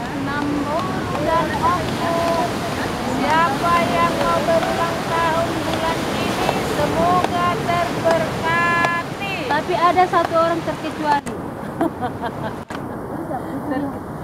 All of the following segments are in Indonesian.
6 bulan Opung. Siapa yang mau berulang tahun bulan ini semoga terberkati. Tapi ada satu orang terkecuali.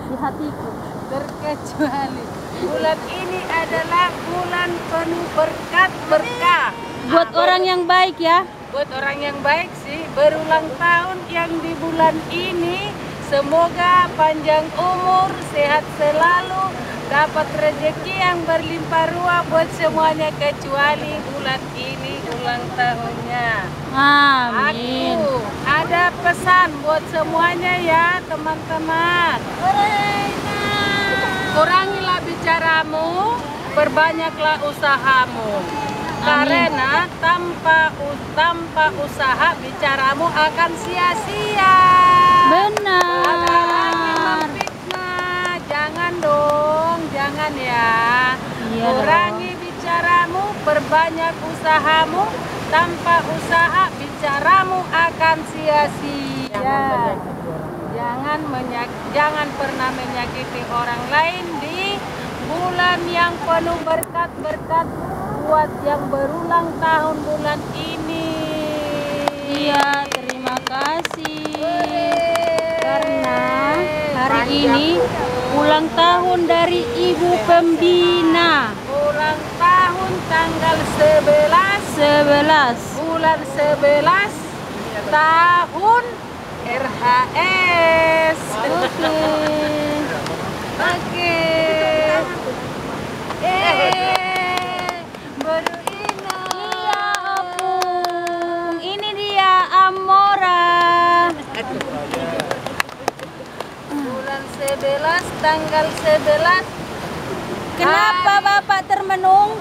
Di hatiku. Terkecuali bulan ini adalah bulan penuh berkat berkah. Buat orang yang baik ya. Buat orang yang baik sih, berulang tahun yang di bulan ini semoga panjang umur, sehat selalu, dapat rezeki yang berlimpah ruah buat semuanya kecuali bulan ini ulang tahunnya. Amin. Aku ada pesan buat semuanya ya teman-teman. Kurangilah bicaramu, perbanyaklah usahamu. Karena tanpa usaha bicaramu akan sia-sia. Benar. Ada lagi memfitnah. Jangan dong, jangan ya. Iya Kurangi bicaramu, perbanyak usahamu. Tanpa usaha bicaramu akan sia-sia. Jangan pernah menyakiti orang lain di bulan yang penuh berkat-berkat buat yang berulang tahun bulan ini. Iya, terima kasih. Karena hari ini ulang tahun dari Ibu Pembina. Ulang tahun tanggal 11 bulan 11 tahun RHS. Oke. Baru ini. Iya, Opung. Ini dia Amora. Bulan 11 tanggal 11. Kenapa Bapak termenung?